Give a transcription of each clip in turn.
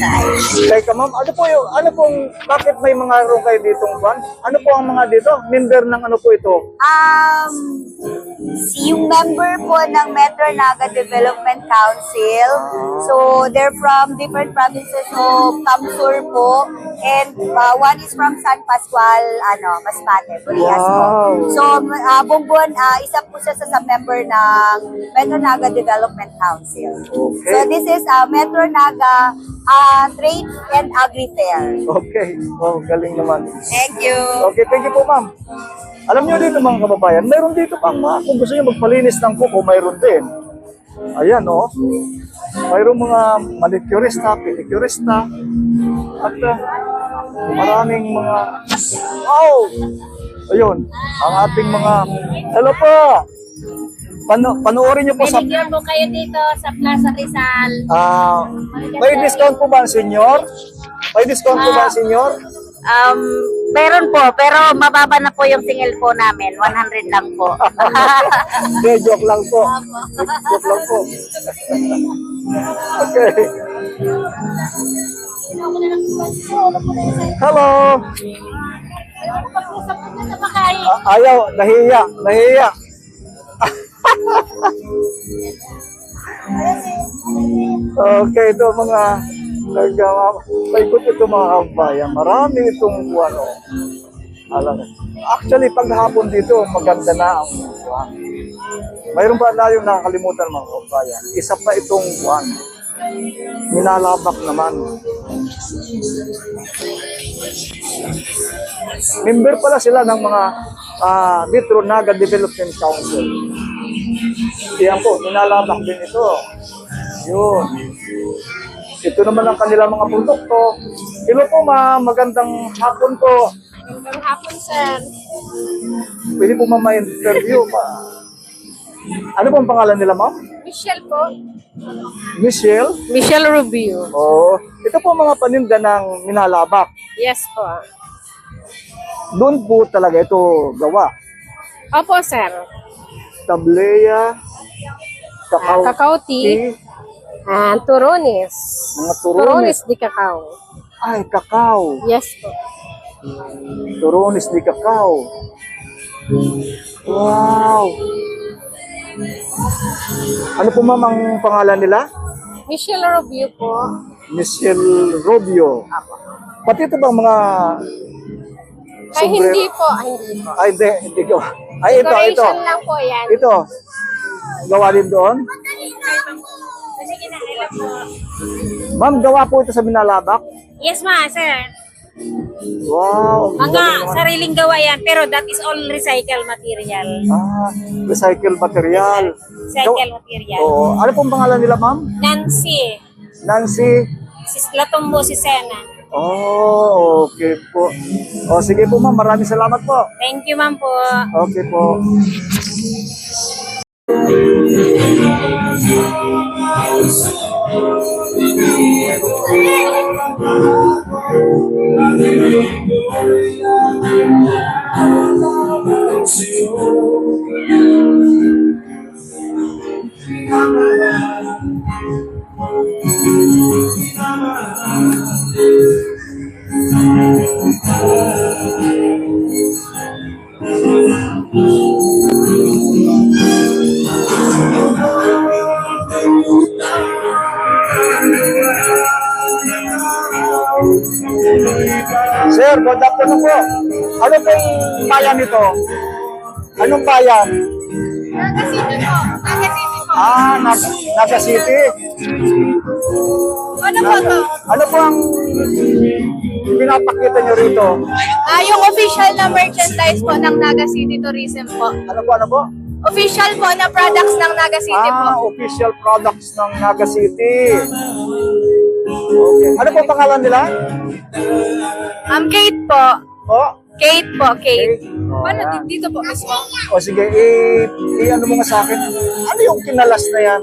Teka ma'am, ano pong, bakit may mga room kayo ditong buwan? Ano po ang mga dito? Member ng ano po ito? Yung member po ng Metro Naga Development Council. So, they're from different provinces of Kamsur po. And one is from San Pascual, Masbate, Burias po. Wow. So, buong buwan, isa po siya sa member ng Metro Naga Development Council. Okay. So, this is Metro Naga Trade and Agri-Fair. Okay. Oh, galing naman. Thank you. Okay, thank you po ma'am. Alam niyo dito mga kababayan, mayroon dito pang kung gusto niyo magpalinis ng kuko, mayroon din. Ayan oh. Mayroong mga manicurista, pedicurista, at maraming mga, ayun, ang ating mga, hello po! Panoorin niyo po sa, Manicure po kayo dito sa Plaza Rizal. may discount po ba, senyor? May discount po ba, senyor? Meron po, pero mababa na po yung singil po namin. 100 lang po. Okay, joke lang po. Joke lang po. Okay. Hello. Ayaw, nahiya. Okay, ito mga paikot ito mga kabayan. Marami itong actually, paghapon dito, maganda na ang buwan. Mayroon ba na yung nakakalimutan mga kabayan? Isa pa itong buwan. Minalabak naman. Member pala sila ng mga Metro Naga Development Council. Yan po, minalabak din ito. Yun. Ito naman ang kanilang mga produkto. Hello po ma'am, magandang hapon po. Magandang hapon, sir. Pwede po ma'am ma-interview pa. Ano po ang pangalan nila ma'am? Michelle po. Michelle? Michelle Rubio. Oo. Ito po mga paninda ng minalabak. Yes po. Doon po talaga ito gawa. Opo, sir. Tableya, Cacao tea. Turones. Mga turones. di cacao. Ay, kakao. Yes po. Turones di kakao. Wow. Ano po ma'am ang pangalan nila? Michelle Rubio po. Michelle Rubio. Pati ito bang mga Ay, sombrero? hindi po. Hindi po. Ay, hindi gawa. Ay, ito. Decoration lang po yan. Ito. Gawa din doon. Sige na, hello po. Ma'am, gawa po ito sa minalabak. Yes, ma, sir. Wow. ang Mga galing naman. sariling gawa yan, pero that is all recycled material. Recycled material. Recycled material. Oo. Ano pong pangalan nila, ma'am? Nancy. Nancy. Latumbo si Sena. Oh, okay po. O, sige po, ma'am. Maraming salamat po. Thank you, ma'am po. Okay po. Sir, good afternoon po. Ano pong bayan nito? Anong bayan? Naga City po. Naga City po. Naga City. Ano po to? Ano po ang pinapakita nyo rito? Yung official na merchandise po ng Naga City Tourism po. Ano po? Official po na products ng Naga City po. Official products ng Naga City. Okay. Ano po ang pangalan nila? Kate po. Kate po, Kate. Paano Dito po mismo? O sige, ano mo nga sa akin? Ano yung kinalas na yan?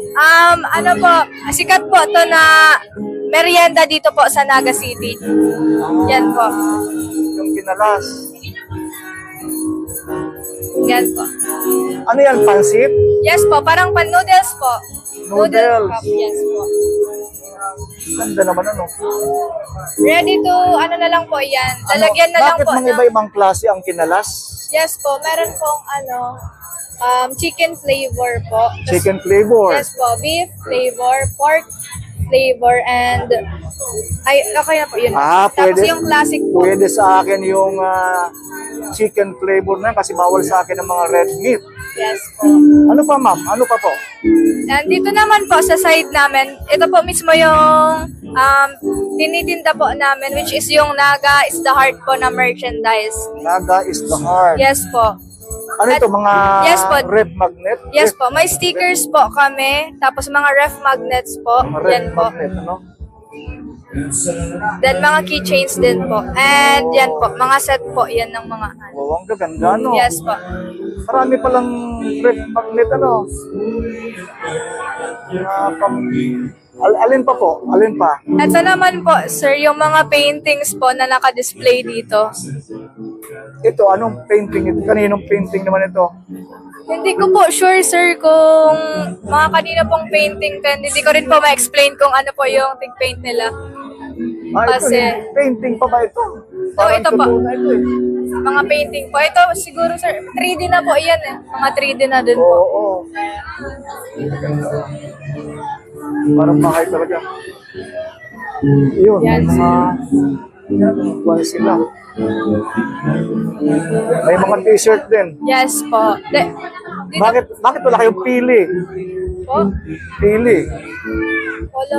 Ano po, sikat po to na merienda dito po sa Naga City. Yan po. Yung kinalas. Yan po. Ano yan, pansit? Yes po, parang pan noodles po. Noodles. Yes po. Ganda naman ano. Ready to, ano na lang po yan. Lalagyan na lang Bakit po mga iba-ibang klase ang kinalas? Yes po, meron pong chicken flavor po. Chicken flavor. Yes po, beef flavor, pork flavor, and okay na po yun. Tapos yung classic po. Pwede sa akin yung chicken flavor na kasi bawal sa akin ang mga red meat. Yes po. Ano pa ma'am? Ano pa po? And dito naman po sa side namin, ito po mismo yung tinitinda po namin, which is yung Naga is the heart po na merchandise. Naga is the heart. Yes po. Ano ito? Mga Yes po. ref magnet? Yes po, may stickers po kami, tapos mga ref magnets po, Mga ref yan po. magnet, ano? Then mga keychains din po. And yan po, mga set po, yan ng mga Wow, ang gaganda, no? Yes po. Marami palang ref magnet, ano? Alin pa po? Alin pa? Ito naman po, sir, yung mga paintings po na naka-display dito. Ito, anong painting ito? Kaninong painting naman ito? Hindi ko po sure, sir, kung mga kanina pong painting pen. Hindi ko rin po ma-explain kung ano po yung paint nila. Ito, Kasi- painting pa ba ito? ito pa. totoo na ito eh. Mga painting po. Ito siguro, sir, 3D na po yan eh. Mga 3D na din Oo, po. oo. Parang bahay talaga. Yun, Yan, buwan sila. May mga t-shirt din. Yes po. Dito Bakit wala kayong pili? po. Pili. Wala.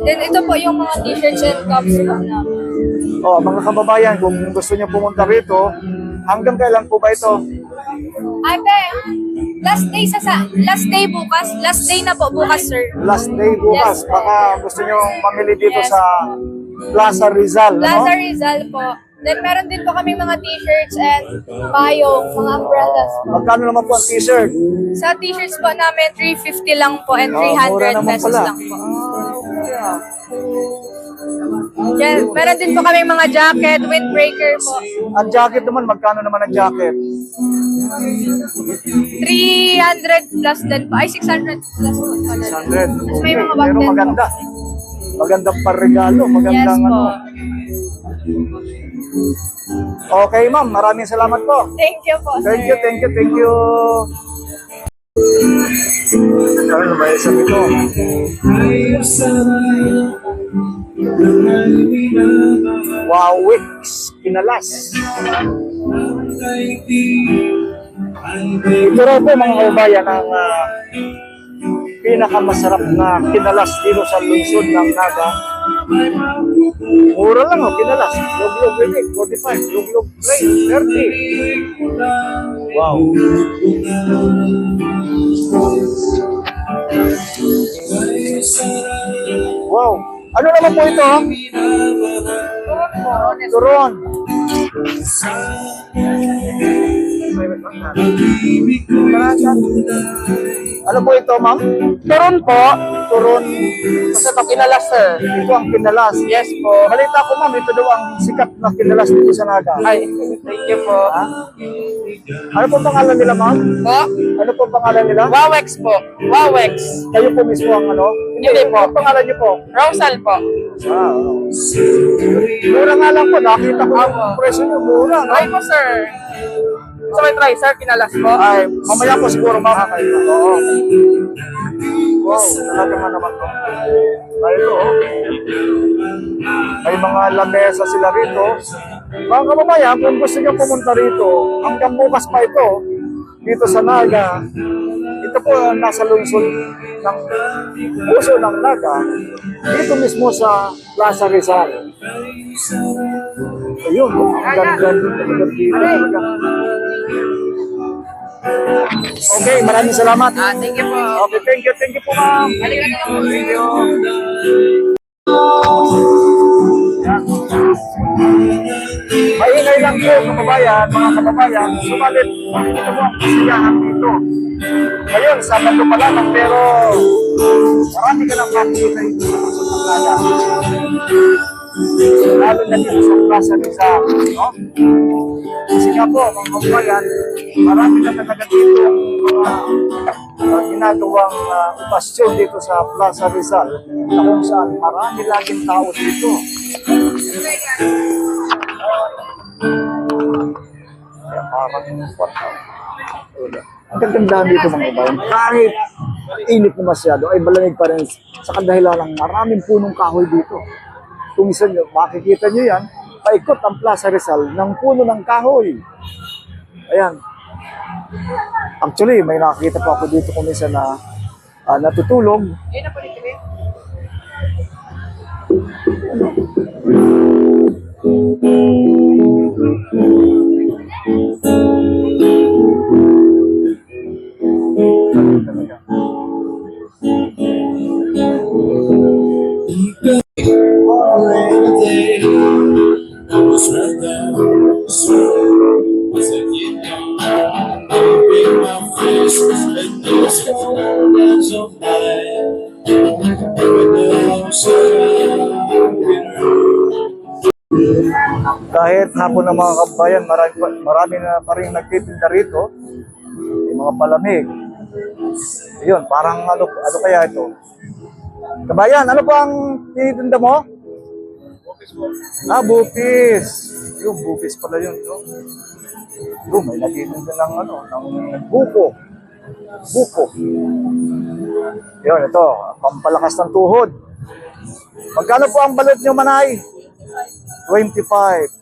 Then ito po yung mga t-shirts and cups po namin. Oh, mga kababayan, kung gusto niyo pumunta rito, hanggang kailan po ba ito? Ate, last day bukas. Last day na po bukas, sir. Last day bukas. Yes. Baka gusto niyo mamili dito Yes. sa Plaza Rizal, Plaza ano? Rizal po. Then meron din po kami mga t-shirts and payong, mga umbrellas po. Magkano naman po ang t-shirt? Sa t-shirts po namin, 350 lang po and Mura 300 naman pesos pala. lang po. Yan, meron din po kami mga jacket, windbreaker po. Ang jacket naman, magkano naman ang jacket? 300 plus din po. Ay, 600 plus po. 600. Tapos may mga bag Pero din po. maganda. Magandang parregalo. Yes Magandang po. ano. Okay, ma'am. Maraming salamat po. Thank you po, sir. Thank you, thank you, thank you. Ano ba isang ito? Wow, Wix, kinalas. Ito raw po mga kababayan ang pinakamasarap na kinalas dito sa lungsod ng Naga. Mura lang kinalas. Log-log with 45, log-log plain, 30. Wow. Wow. Ano naman po ito? Turon. Ano po ito, ma'am? Turon po. Turon. Basta ito kinalas, sir. Ito ang kinalas. Yes po. Balita ko, ma'am, ito daw ang sikat na kinalas dito sa Naga. Ay, thank you po. Ha? Ano po pangalan nila, ma'am? Po? Ano po pangalan nila? Wawex po. Wawex. Kayo po mismo ang ano? Hindi po. Ano pangalan niyo po? Rosal po. Mura nga lang po. Nakita ko ang presyo niyo. Mura, no? Ay po, sir. So, may try, sir. Kinalas po. Ay, mamaya po siguro, ma'am. Oo. Wow, talaga nga naman to. Ayun, oh. May mga lamesa sila rito. Mga kababayan, kung gusto niyo pumunta rito, hanggang bukas pa ito, dito sa Naga, ito po ang nasa lungsod ng puso ng Naga, dito mismo sa Plaza Rizal. Ayun, oh, ang ganda dito talaga. Okay, maraming salamat. Thank you po. Okay, thank you po, ma'am. Halika na po. Thank you. Maingay lang po, mga kababayan, sumalit ito po ang kasiyahan dito. Ngayon, Sabado pa lang, pero marami ka ng makikita dito sa Naga. Lalo na dito sa Plaza Rizal, no? Kasi nga po, mga kabayan, marami na talaga dito ang ginagawang okasyon dito sa Plaza Rizal na kung saan marami laging tao dito. Kaya parang ang kagandahan dito mga kabayan, kahit init na masyado, ay malamig pa rin sa kadahilan ng maraming punong kahoy dito. Kung isa nyo, makikita nyo yan, paikot ang Plaza Rizal ng puno ng kahoy. Ayan. Actually, may nakakita pa ako dito kung isa na natutulog. Kahit hapon ng mga kabayan, marami na pa rin nagtitinda rito. Yung mga palamig. Yun, parang ano kaya ito? Kabayan, ano pa ang tinitinda mo? Bupis. Yung bupis pala yun, no? Yung may nagtitinda ng ng buko. Buko. Yun, ito, pampalakas ng tuhod. Magkano po ang balot nyo, Manay? 25.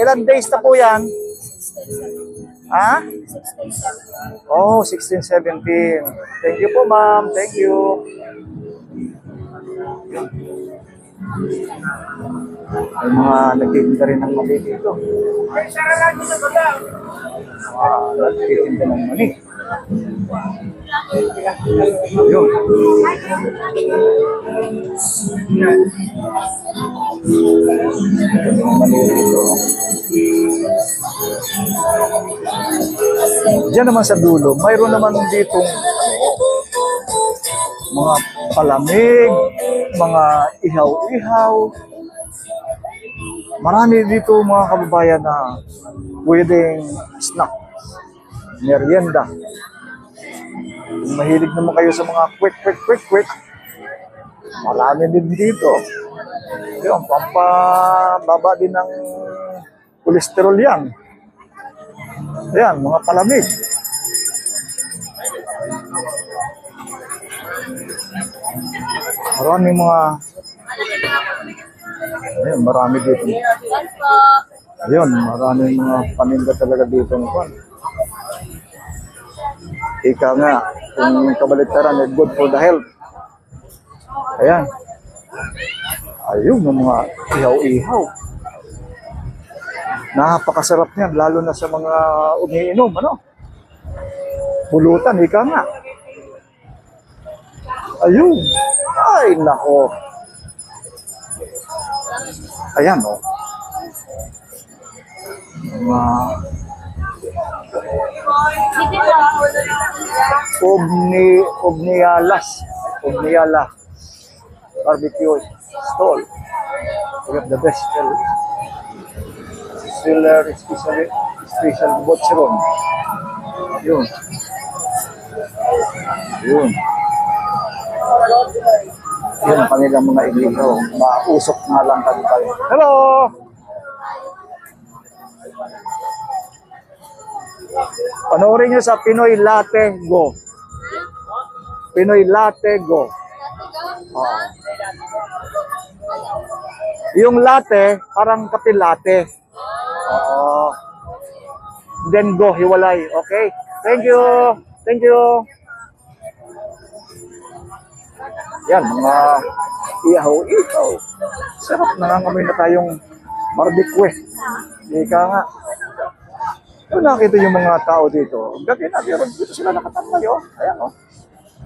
Ilan days na po yan? Ha? Oh, 16, 17. Thank you po, ma'am. Thank you. May mga nagtitinda rin ng mani dito. Nagtitinda ng mani. Yun. Mani dito. Diyan naman sa dulo, mayroon naman ditong mga palamig, mga ihaw-ihaw. Marami dito mga kababayan na pwedeng snack, merienda. Kung mahilig naman kayo sa mga quick, marami din dito. Yung pampababa din ng kolesterol yan. Ayan, mga palamig. Marami mga... Ayun, marami dito. Ayun, marami mga paninda talaga dito. Ika nga, kung kabaliktaran, good for the health. Ayan. Ayun, mga ihaw-ihaw. Napakasarap niyan, lalo na sa mga umiinom, Pulutan, ika nga. Ayun. Ay, nako. Ayan, Mga Omniala barbecue stall. We have the best seller, special butcheron. Yun. Yun ang kanilang mga iglito. Mausok na lang kami. Hello! Panoorin nyo sa Pinoy Latte Go. Pinoy Latte Go. Yung latte, parang kape latte. Then go, hiwalay. Okay? Thank you. Thank you. Yan, mga ihaw-ihaw. Sarap, nangangamoy na tayong barbecue. Ika nga. Kung nakita yung mga tao dito, gabi na, dito sila nakatambay, Ayan,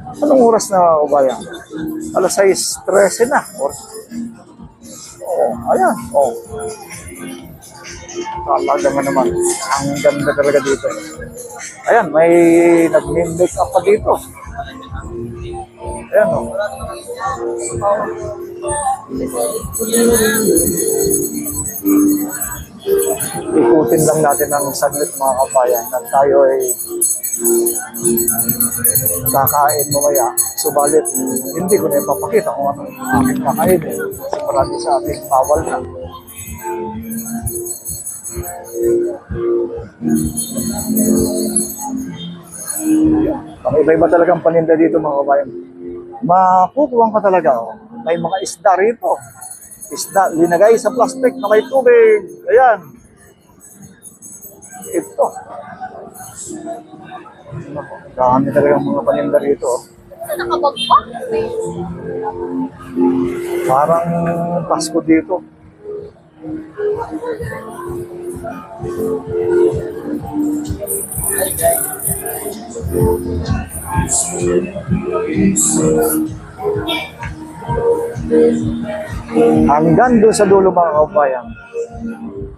Anong oras na, Ubaya? Alas 6:13 na. Ayan, talaga nga naman. Ang ganda talaga dito. Ayan, may nag-make up pa dito. Ayan o. Ikutin lang natin ang saglit mga kabayan at tayo ay kakain mamaya. Subalit, hindi ko na ipapakita kung ano aking kakain. Kasi marami sa ating bawal na. Ang iba-iba talagang paninda dito mga kabayan. Makukuha ka talaga. Oh. May mga isda rito. Isda, linagay sa plastic na may tubig. Ayan. Ito. Dami talagang mga paninda rito. Oh. Parang Pasko dito. Hanggang doon sa dulo mga kabayan.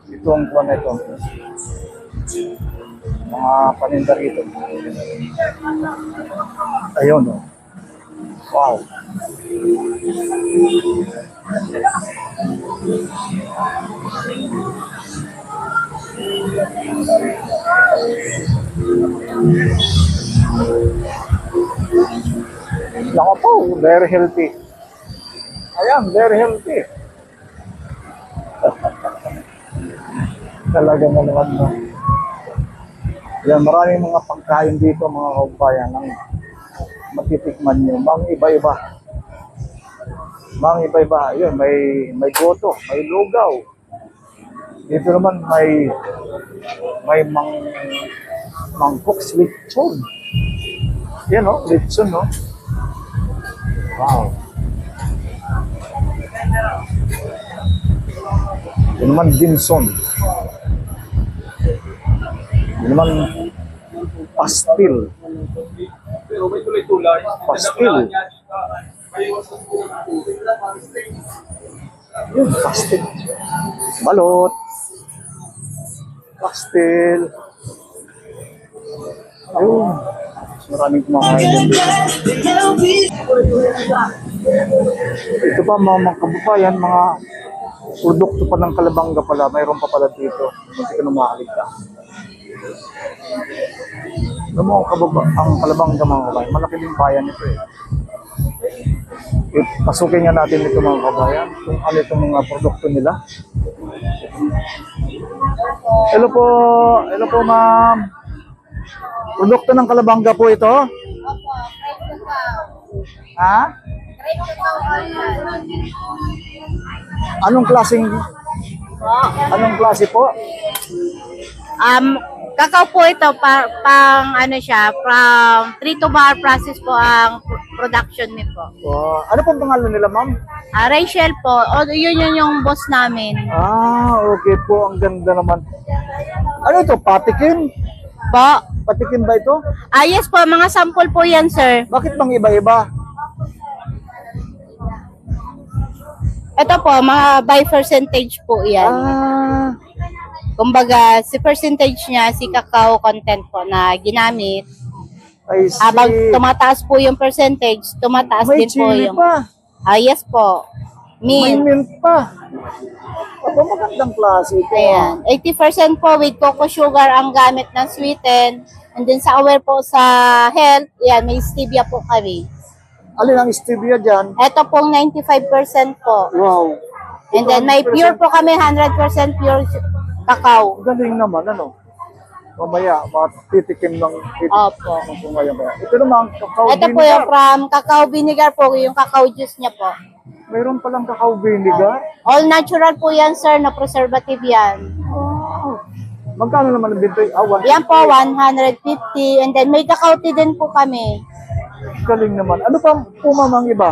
Ito ang kuwan na ito. Mga paninda rito. Ayun o. Wow. Nako po, very healthy. Ayan, very healthy. Talaga na naman no. Yan, maraming mga pagkain dito mga kabayan ang matitikman nyo. Mang iba-iba. Mang iba-iba. Yun, may goto, may lugaw. Dito naman may mangkok lechon. Yan o, lechon no. Wow. Ito naman dimsum. Ito naman pastil. Pastil. Yun, pastil. Balot. Pastil. Ayun. Maraming kumakain din dito. Ito pa mga kababayan, mga produkto pa ng Kalabanga pala. Mayroon pa pala dito. Hindi ka na makaligta. Alam mo, ang Kalabanga mga kababayan, malaki din bayan ito eh. Pasukin nga natin ito mga kababayan, kung ano itong mga produkto nila. Hello po ma'am. Produkto ng Kalabanga po ito? Ha? Anong klase po? Kakao po ito, pang ano siya, from 3 to bar process po ang production nito. Ano pong pangalan nila, ma'am? Rachel po, yun yung boss namin. Okay po. Ang ganda naman. Ano ito? Patikin? Po? Patikin ba ito? Yes po, mga sample po yan, sir. Bakit bang iba-iba? Ito po, mga by percentage po yan. Kumbaga, si percentage niya, si cacao content po na ginamit. I see. Habang tumataas po yung percentage, tumataas May din po chili yung... pa. Yes po. May Mint. mint pa. Magandang klase ito. Ayan. 80% po with cocoa sugar ang gamit ng sweeten. And then sa aware po sa health, yan, may stevia po kami. Alin ang stevia dyan? Ito pong 95% po. Wow. And then may pure po kami, 100% pure cacao. Galing naman, ano? Mamaya, matitikim ng Opo. ngayon kaya. Ito naman, cacao Ito po vinegar. yung from cacao vinegar po, yung cacao juice niya po. Mayroon palang cacao vinegar. All natural po yan, sir, na preservative yan. Wow. Magkano naman ang binto? Yan po, 150. And then may cacao tea din po kami. Galing naman. Ano pa po mamang iba?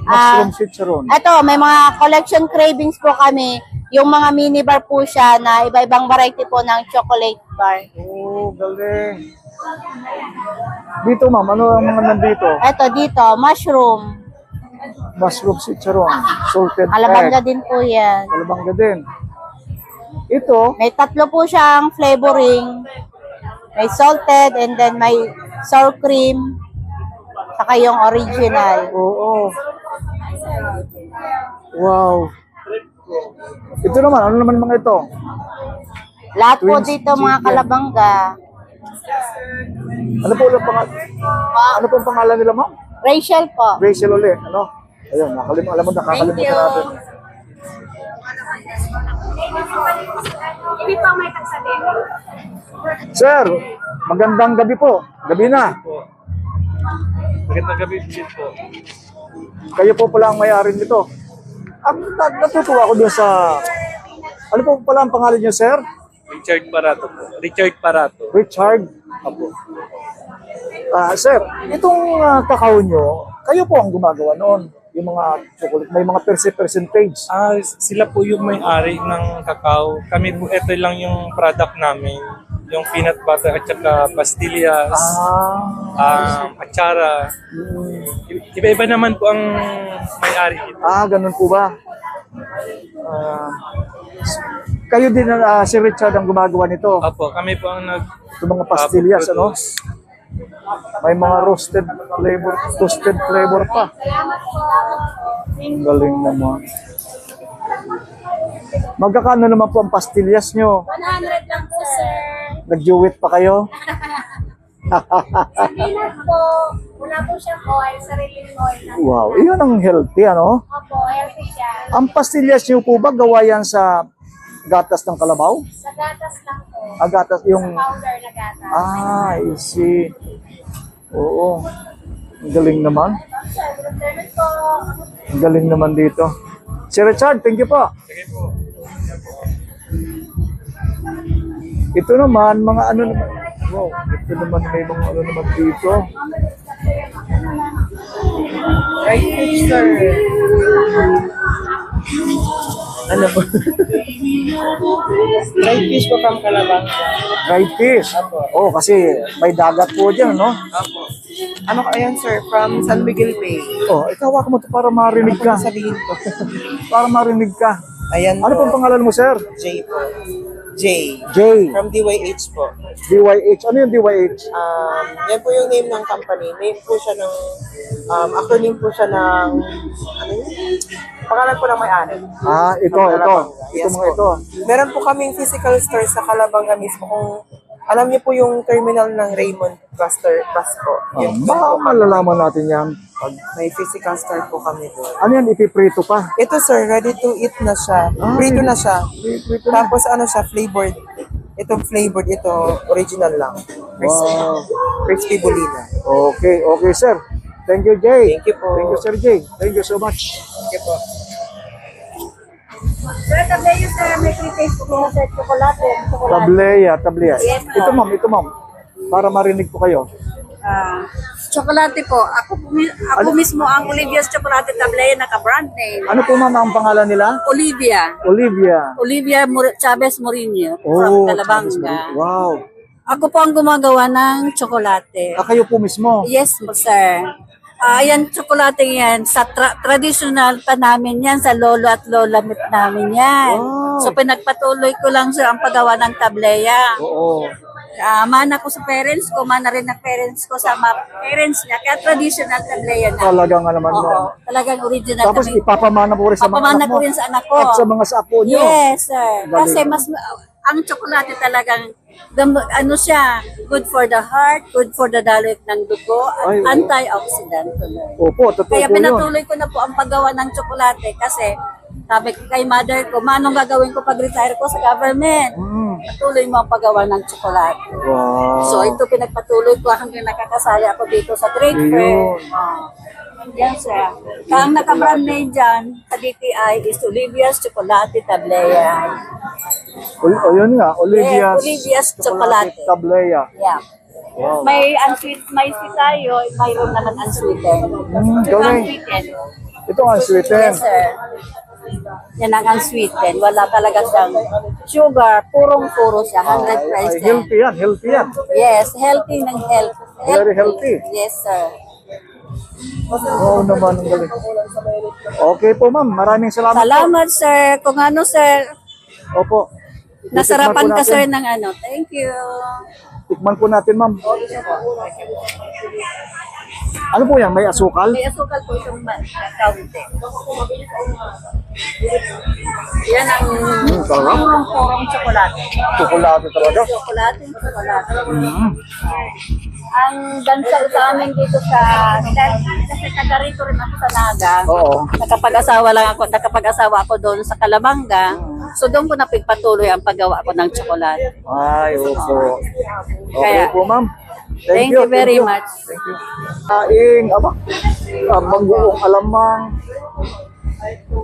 Mushroom citron. Ito, may mga collection cravings po kami. Yung mga mini bar po siya na iba-ibang variety po ng chocolate bar. Oh, galing. Dito ma'am, ano ang mga nandito? Ito dito, mushroom. Mushroom citron, salted Alabanga egg, din po yan. alabanga din. Ito, May tatlo po siyang flavoring. May salted and then may sour cream. Saka yung original. Oo. Wow. Ito naman, ano naman mga ito? Lahat po Twins dito mga chicken. kalabangga. Ano po ang pangalan? Ano po ang pangalan nila, ma'am? Rachel po. Rachel ulit, ano? Ayun, alam mo, nakakalimutan natin. Hindi pa may tagsabi. Sir, magandang gabi po. Gabi na. Magandang gabi din po. Kayo po pala ang may-ari nito. Natutuwa ako doon sa... Ano po pala ang pangalan niyo, sir? Richard Parato po. Richard Parato. Richard. Apo. Sir, itong kakao nyo, kayo po ang gumagawa noon. Yung mga chocolate, may mga percentage. Sila po yung may-ari ng kakao. Kami po, ito lang yung product namin. Yung peanut butter at saka pastillas, atsara. Iba-iba naman po ang may-ari ito. Ganun po ba? Kayo din, si Richard ang gumagawa nito. Apo, kami po ang Yung mga pastillas, ano? May mga roasted flavor pa. Ang galing naman. Magkakano naman po ang pastillas nyo? 100 lang po, sir. Nag-duet pa kayo? Peanut po. Wala po siyang oil, sariling oil na. Wow, iyon ang healthy, ano? Opo, healthy siya. Ang pastillas nyo po ba gawa yan sa gatas ng kalabaw? Sa gatas lang po. Gatas yung... Powder na gatas. I see. Oo. Ang galing naman. Sir, good afternoon po. Ang galing naman dito. Si Richard, thank you po. Sige po. Ito naman, mga ano naman. Wow, ito naman may mga ano naman dito. Right fish, sir. Ano ba? Right fish po from Calabanga. Dried fish. Oh, kasi may dagat po dyan, no? Apo. Ano ka yan, sir? From San Miguel Bay. Oh, ikaw ako mo to para marinig ka. Sabihin ko. Para marinig ka. Ayan Ano pong pangalan mo, sir? J po. J. J. From DYH po. DYH. Ano yung DYH? Yan po yung name ng company. Name po siya ng, acronym po siya ng, ano yun? Pangalan po ng may-ari. Ito. Yes Ito mga po. ito. Meron po kaming physical store sa Calabanga mismo. Kung alam niyo po yung terminal ng Raymond Bus po. Yun po po kami. Malalaman natin yan. May physical store po kami doon. Ano yan, ipiprito pa? Ito sir, ready to eat na siya. Prito na siya. Ipiprito na. Tapos ano siya, flavored. Itong flavored, ito original lang. Wow. Crispy Bolina. Okay, sir. Thank you, Jay. Thank you po. Thank you, Sir Jay. Thank you so much. Thank you po. Sir, tabi yun, sir. May free taste po sa chocolate. Tableya. Yes, Ito, ma'am. Para marinig po kayo. Chocolate po. Ako mismo ang Olivia's Chocolate Tablea naka-brand name. Ano po, ma'am, ang pangalan nila? Olivia. Olivia. Chavez Morinho from Calabanga. Wow. Ako po ang gumagawa ng tsokolate. Kayo po mismo. Yes po, sir. Yan, tsokolate yan. Sa traditional pa namin yan. Sa lolo at lola namin yan. Wow. So, pinagpatuloy ko lang, sir, ang paggawa ng tablea. Oo. Mana ko sa parents ko, mana rin ng parents ko sa mga parents niya. Kaya traditional tablea na. Talaga nga naman. Oo, talagang original. Tapos kami. ipapamana po rin sa mga Papamana anak ko mo. rin sa anak ko. At sa mga apo nyo. Yes, sir. Galing. Kasi ang tsokolate talagang ano siya, good for the heart, good for the daloy ng dugo, at Ay, oo. antioxidant. Opo, totoo Kaya po yun. pinatuloy ko na po ang paggawa ng tsokolate kasi sabi ko kay mother ko, manong gagawin ko pag-retire ko sa government? Patuloy mo ang paggawa ng tsokolate. Wow. So ito pinagpatuloy ko hanggang nakakasali ako dito sa trade fair. Yan sir. Ang naka-brand name dyan sa DTI is Olivia's Chocolate Tablea. Yun nga, Yes, Olivia's Chocolate. Tablea. Yeah. Wow. May unsweet, may sweet tayo, mayroon naman unsweetened. Galing. Unsweetened. Ito ang sweeten. Yes sir. Yan ang unsweetened. Wala talaga siyang sugar. Purong-puro siya. 100%. Healthy yan. Yes, healthy ng health. Very healthy. Yes sir. Oo naman, ang galing. Okay po, ma'am. Maraming salamat po. Salamat sir. Kung ano sir, Opo. nasarapan Tikman po ka sir natin. ng ano. Thank you. Tikman po natin, ma'am. Ano po yan? May asukal? May asukal po itong kaunti. Yan ang Sarap. purong tsokolate. Tsokolate talaga. Tsokolate. Mm. Ang dansa sa amin dito sa, kasi taga rito rin ako sa Naga. Oo. Nakapag-asawa ako doon sa Calabanga. So doon ko napagpatuloy ang paggawa ko ng tsokolate. Ay, opo. Okay Kaya- po, ma'am. Thank you very much. Thank you. Kaing, mangguong alamang,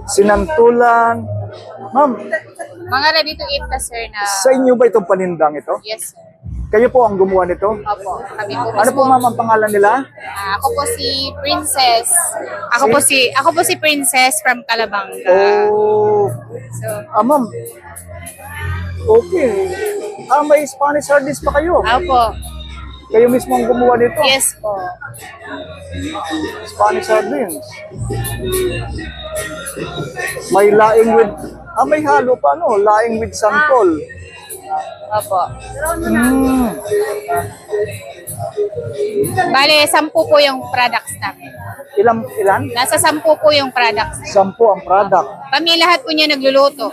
sinantulan. Ma'am, Mga ready to eat na sir na sa inyo ba itong panindang ito? yes sir. Kayo po ang gumawa nito? Opo, kami po Ano po mismo. ma'am ang pangalan nila? Ako po si Princess. Ako po si Princess from Calabanga. Oh, So, ma'am. Okay. May Spanish harddisk pa kayo? opo. Kayo mismo ang gumawa nito? Yes po. Spanish harddisk. May laing with, may halo pa no? Laing with santol. Opo. Mm. Bale, 10 po yung products namin. Ilan? Nasa 10 po yung products. 10 ang product. Kami lahat po niya nagluluto.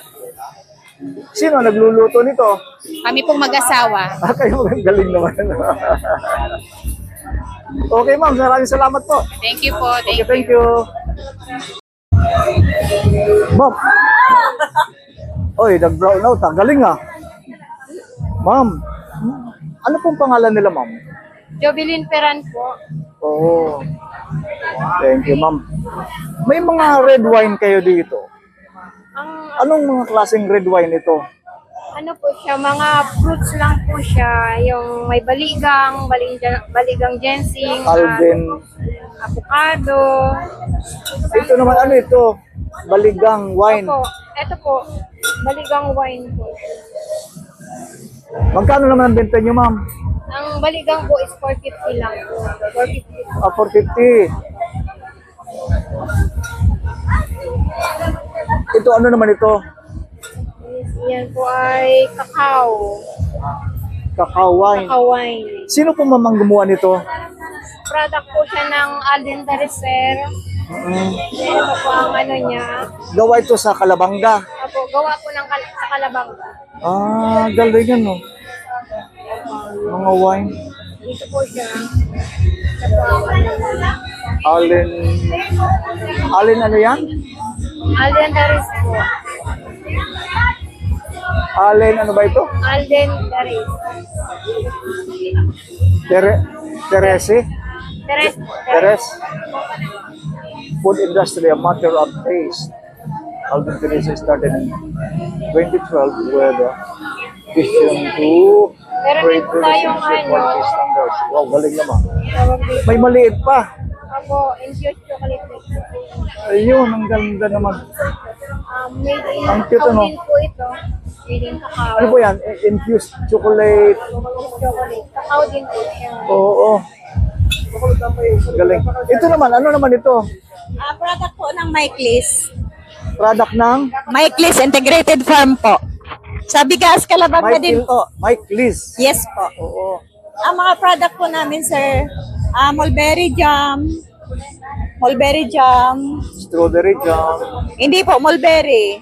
Sino nagluluto nito? Kami pong mag-asawa. Kayo galing naman. Okay ma'am, maraming salamat po. Thank you po. Okay, Thank you. thank you. Ma'am. Oy, nag-brown out. Galing ah. Ma'am, ano pong pangalan nila ma'am? Jovelyn Peran po. Oo. Thank you ma'am. May mga red wine kayo dito. Anong mga klaseng red wine ito? Ano po siya, mga fruits lang po siya. Yung may baligang ginseng, Alden. avocado. Ito naman, ano ito? Baligang wine. Ito po, baligang wine po. Magkano naman ang benta nyo ma'am? Ang baligang po is 450 lang po. 450. 450. Ito, ano naman ito? Yan po ay cacao. Cacao wine. Cacao wine. Sino po mamang gumawa nito? Product po siya ng Alden Tercer. Ito po ang ano niya. Gawa ito sa Calabanga. Apo, gawa po ng sa Calabanga. Galing yan, no? Mga wine. Dito po siya. Ito po ang ano niya. Alin ano yan? Alden Tercer po. Alin ano ba ito? Alden Tercer. Teresi? Teres po. Teres? Food industry, a matter of taste. Alden Teresi started in 2012 with a vision to Meron din po tayong quality standards. Wow, galing naman. Tawag dito. May maliit pa. Ako, infused chocolate mix. Ayun, ang ganda naman. Made in Ang cute, ano? Kaulin po ito. Made in cacao. Ano po yan? Infused chocolate. Chocolate. Cacao din po siya. Oo. Galing. Ito naman, ano naman ito? Product po ng Myclis. Product ng Myclis Integrated Farm po. Sa Bigas, Calabanga din po. Mike Liz. Yes po. Oo. Ang mga product po namin, sir, mulberry jam, Strawberry jam. hindi po, mulberry.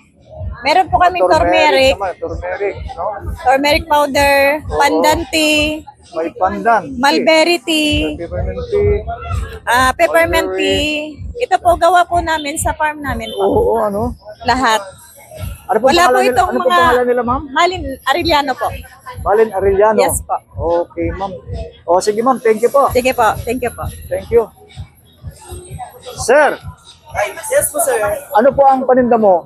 Meron po kaming turmeric, naman, turmeric, no? turmeric powder, pandan tea, May pandan. mulberry tea, Peppermint tea. peppermint tea. Ito po, gawa po namin sa farm namin po. Oo, ano? Lahat. Ano po Wala po pangalan nila? itong Ano po mga- pangalan nila, ma'am? Malin Arellano po. Malin Arellano. Yes po. Okay, ma'am. O, sige, ma'am. Thank you po. Sige po, thank you po. Thank you. Sir, Yes po, sir. ano po ang paninda mo?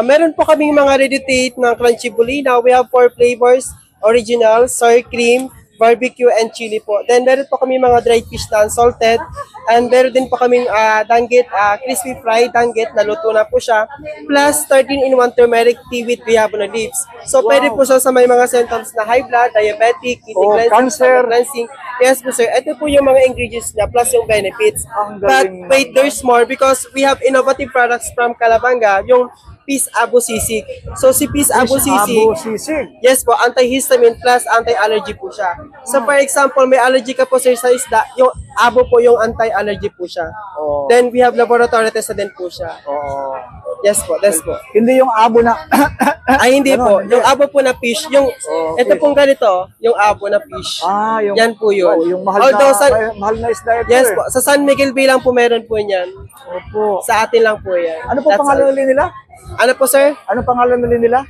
Meron po kaming mga ready-to-eat ng crunchy bulina. We have 4 flavors, original, sour cream, barbecue, and chili po. Then meron po kami mga dried fish na unsalted. And meron din po kaming danggit, crispy fried danggit na luto na po siya. Plus 13-in-1 turmeric tea with guayaba leaves. So pwede po siya sa may mga symptoms na high blood, diabetic, kidney cleansing, cancer. stomach cleansing. Yes po, sir. Ito po yung mga ingredients niya plus yung benefits. Ang But galing wait, there's more because we have innovative products from Calabanga. Yung Peace Abusisig. So si Peace Abusisig, Abo sisig. yes po, antihistamine plus anti-allergy po siya. So for example, may allergy ka po sir sa isda, yung abo po yung anti-allergy po siya. Oo. Then we have laboratory test na din po siya. Oo. Yes po, that's po. Hindi yung abo na Ay hindi po, yung abo po na fish, yung ito pong ganito, yung abo na fish. yung Yan po yun. Oh, yung mahal Although mahal na isda ito. yes po, sa San Miguel Bay lang po meron po niyan. Opo. Sa atin lang po yan. Ano po That's pangalan all. nila? Ano po sir? Ano pangalan nila?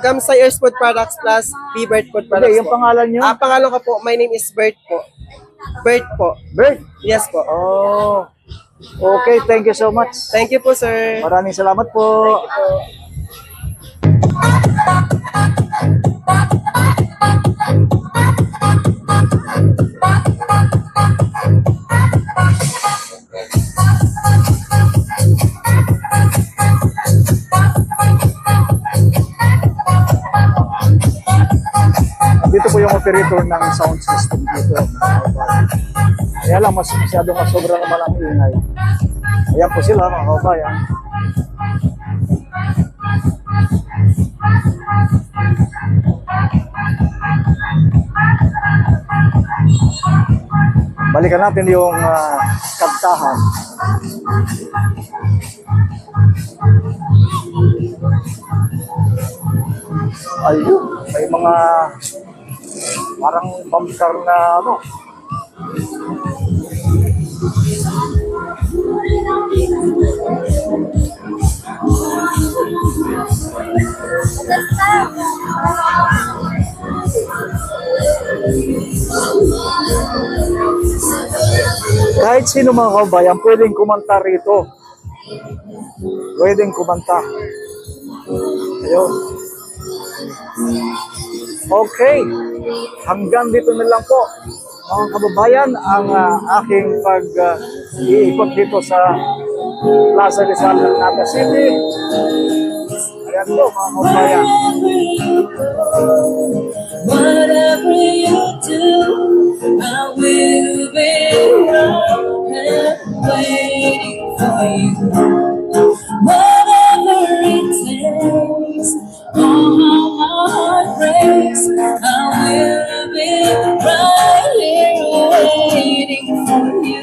Gamsay Earth Food Products plus B-Bird Food Products Hindi, yung po. pangalan nyo? Pangalan ko po, my name is Bert po. Bert po. Bert. Yes po. Oh. Okay, thank you so much. Thank you po sir. Maraming salamat po. Dito po yung operator ng sound system dito. Kaya lang, masyadong masobra naman ang ingay. Ayan po sila, mga kabayan. Balikan natin yung kantahan. Ayun, may mga parang bumpcar na ano. Kahit sino mga kabayan, pwedeng kumanta rito. Pwedeng kumanta. Ayun. Okay. Hanggang dito na lang po. Mga kababayan, ang aking pag-iikot dito sa Plaza Rizal ng Naga City. Ayan po, mga kababayan. Whatever you do, I will be around and waiting for you. Whatever it takes, oh how my heart breaks, I will be right here waiting for you.